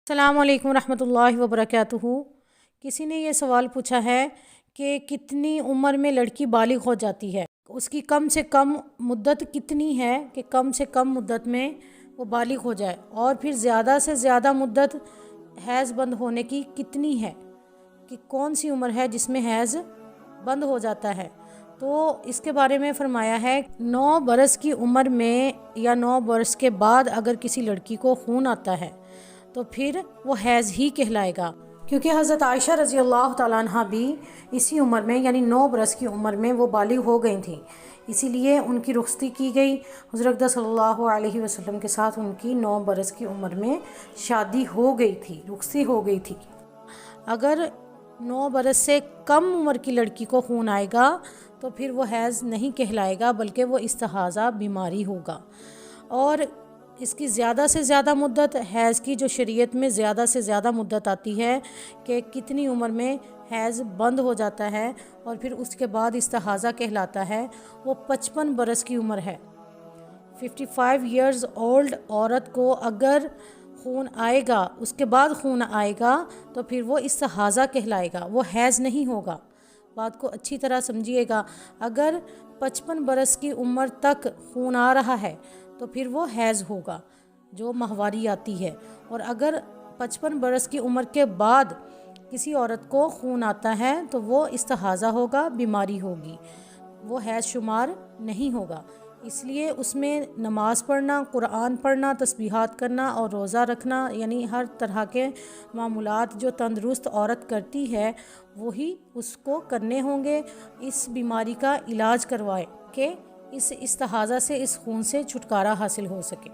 अस्सलाम वालेकुम रहमतुल्लाहि व बरकातुहू। किसी ने ये सवाल पूछा है कि कितनी उम्र में लड़की बालिग हो जाती है, उसकी कम से कम मुद्दत कितनी है कि कम से कम मुद्दत में वो बालिग हो जाए, और फिर ज़्यादा से ज़्यादा मुद्दत हैज़ बंद होने की कितनी है, कि कौन सी उम्र है जिसमें हैज़ बंद हो जाता है। तो इसके बारे में फ़रमाया है 9 बरस की उम्र में या 9 बरस के बाद अगर किसी लड़की को खून आता है तो फिर वो हैज़ ही कहलाएगा, क्योंकि हज़रत आयशा रज़ी अल्लाह तआला अन्हा भी इसी उम्र में यानी 9 बरस की उम्र में वो बालिग हो गई थी, इसीलिए उनकी रुखसती की गई। हुज़ूर अक़दस सल्लल्लाहु अलैहि वसल्लम के साथ उनकी 9 बरस की उम्र में शादी हो गई थी, रुखसती हो गई थी। अगर 9 बरस से कम उम्र की लड़की को खून आएगा तो फिर वो हैज़ नहीं कहलाएगा, बल्कि वो इस्तिहाज़ा बीमारी होगा। और इसकी ज़्यादा से ज़्यादा मुद्दत हैज़ की जो शरीयत में ज़्यादा से ज़्यादा मुद्दत आती है कि कितनी उम्र में हैज़ बंद हो जाता है और फिर उसके बाद इस्तिहाज़ा कहलाता है, वो 55 बरस की उम्र है। 55 इयर्स ओल्ड औरत को अगर खून आएगा, उसके बाद खून आएगा तो फिर वो इस्तिहाज़ा कहलाएगा, वो हैज़ नहीं होगा। बात को अच्छी तरह समझिएगा। अगर 55 बरस की उम्र तक खून आ रहा है तो फिर वो हैज़ होगा, जो माहवारी आती है। और अगर 55 बरस की उम्र के बाद किसी औरत को खून आता है तो वो इस्तिहाज़ा होगा, बीमारी होगी, वो हैज़ शुमार नहीं होगा। इसलिए उसमें नमाज पढ़ना, कुरान पढ़ना, तस्बीहात करना और रोज़ा रखना, यानी हर तरह के मामूलात जो तंदुरुस्त औरत करती है वही उसको करने होंगे, इस बीमारी का इलाज करवाए कि इस इस्तिहाज़ा से, इस खून से छुटकारा हासिल हो सके।